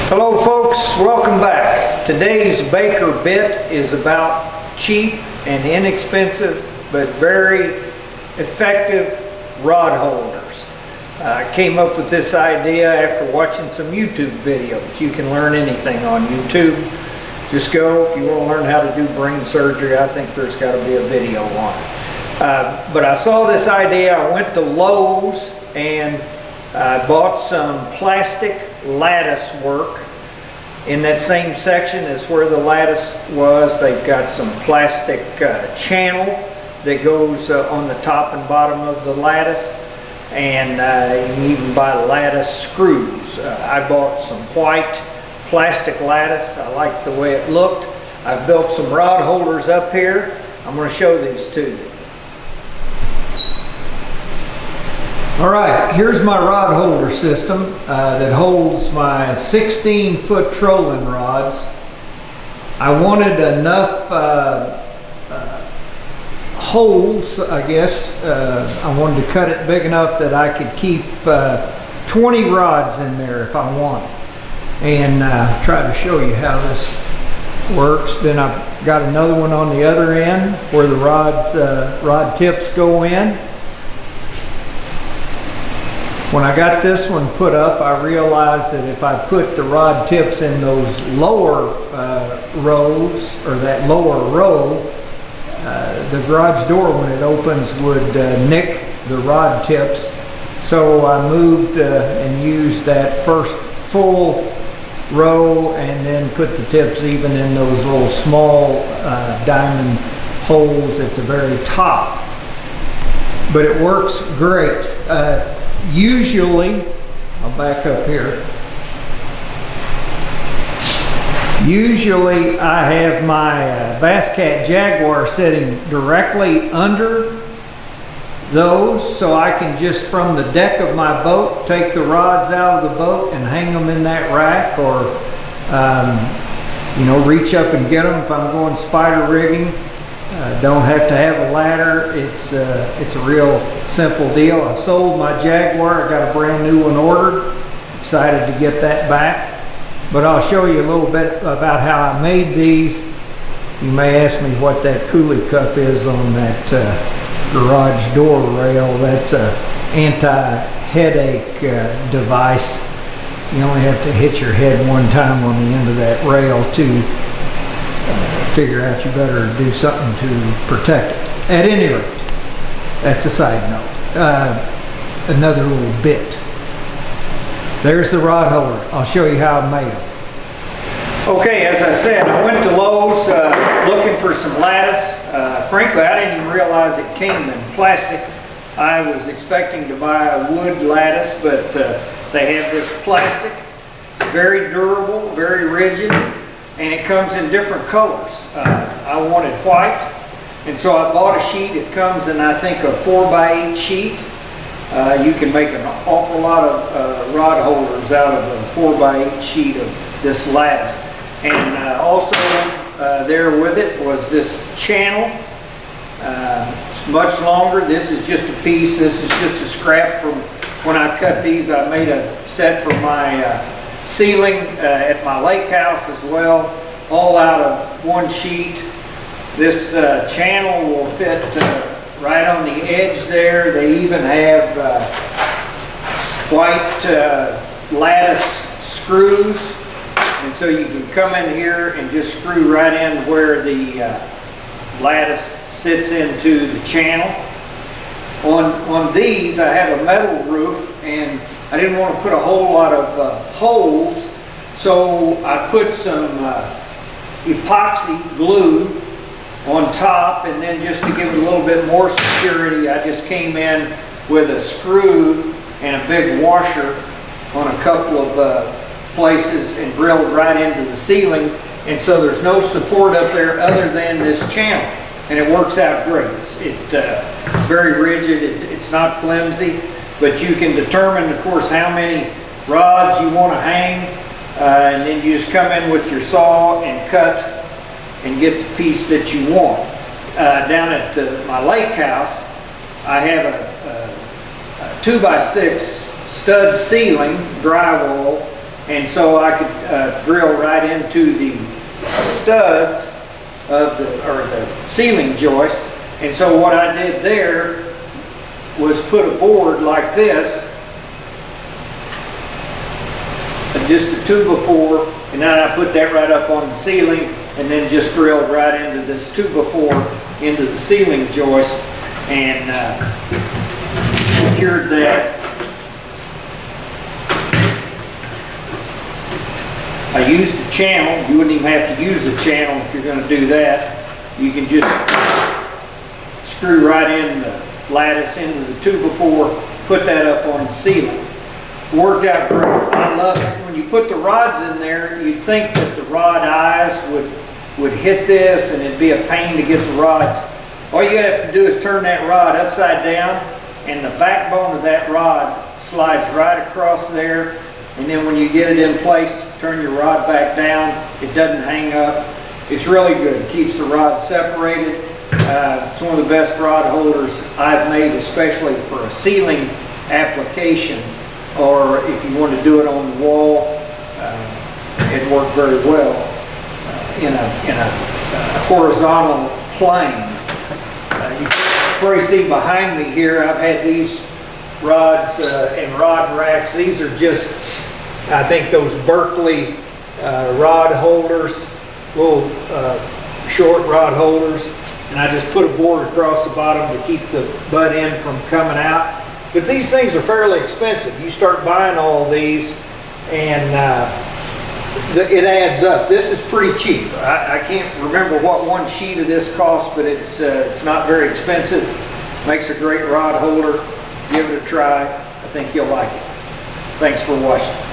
Hello folks, welcome back. Today's Baker bit is about cheap and inexpensive but very effective rod holders. I came up with this idea after watching some YouTube videos. You can learn anything on YouTube. Just go, if you want to learn how to do brain surgery, I think there's got to be a video on it. But I saw this idea, I went to Lowe's and I bought some plastic lattice work. In that same section is where the lattice was. They've got some plastic channel that goes on the top and bottom of the lattice, and you can even buy lattice screws. I bought some white plastic lattice. I like the way it looked. I've built some rod holders up here. I'm going to show these to you. Alright, here's my rod holder system that holds my 16-foot trolling rods. I wanted enough holes, I guess. I wanted to cut it big enough that I could keep 20 rods in there if I want. And try to show you how this works. Then I've got another one on the other end where the rod tips go in. When I got this one put up, I realized that if I put the rod tips in those lower rows, or that lower row, the garage door when it opens would nick the rod tips. So I moved and used that first full row and then put the tips even in those little small diamond holes at the very top. But it works great. Usually, I'll back up here. Usually I have my Bass Cat Jaguar sitting directly under those, so I can just from the deck of my boat take the rods out of the boat and hang them in that rack, or you know, reach up and get them if I'm going spider rigging. Don't have to have a ladder. It's a real simple deal. I sold my Jaguar. I got a brand new one ordered. Excited to get that back. But I'll show you a little bit about how I made these. You may ask me what that coolie cup is on that garage door rail. That's a anti-headache device. You only have to hit your head one time on the end of that rail to figure out you better do something to protect it. At any rate, that's a side note. Another little bit. There's the rod holder. I'll show you how I made them. Okay, as I said, I went to Lowe's looking for some lattice. Frankly, I didn't even realize it came in plastic. I was expecting to buy a wood lattice, but they have this plastic. It's very durable, very rigid, and it comes in different colors. I wanted white, and so I bought a sheet. It comes in, I think, a 4x8 sheet. You can make an awful lot of rod holders out of a 4x8 sheet of this lattice. And also there with it was this channel. It's much longer. This is just a piece. This is just a scrap from when I cut these. I made a set for my ceiling at my lake house as well, all out of one sheet. This channel will fit right on the edge there. They even have white lattice screws, and so you can come in here and just screw right in where the lattice sits into the channel. On these, I have a metal roof, and I didn't want to put a whole lot of holes, so I put some epoxy glue on top, and then just to give it a little bit more security, I just came in with a screw and a big washer on a couple of places and drilled right into the ceiling, and so there's no support up there other than this channel, and it works out great. It's very rigid. It's not flimsy, but you can determine, of course, how many rods you want to hang, and then you just come in with your saw and cut and get the piece that you want. down at my lake house, I have a 2x6 stud ceiling drywall, and so I could drill right into the studs of the ceiling joist. And so what I did there was put a board like this, just a 2x4, and then I put that right up on the ceiling, and then just drilled right into this 2x4 into the ceiling joist, and secured that. I used a channel. You wouldn't even have to use a channel if you're going to do that. You can just screw right in the lattice into the 2x4, put that up on the ceiling. Worked out great. I love it. When you put the rods in there, you'd think that the rod eyes would hit this and it'd be a pain to get the rods. All you have to do is turn that rod upside down, and the backbone of that rod slides right across there. And then when you get it in place, turn your rod back down. It doesn't hang up. It's really good. It keeps the rod separated. It's one of the best rod holders I've made, especially for a ceiling application, or if you want to do it on the wall. It worked very well in a horizontal plane. You can probably see behind me here, I've had these rods and rod racks. These are just, I think, those Berkeley rod holders, little short rod holders, and I just put a board across the bottom to keep the butt end from coming out. But these things are fairly expensive. You start buying all these, and it adds up. This is pretty cheap. I can't remember what one sheet of this costs, but it's not very expensive. Makes a great rod holder. Give it a try. I think you'll like it. Thanks for watching.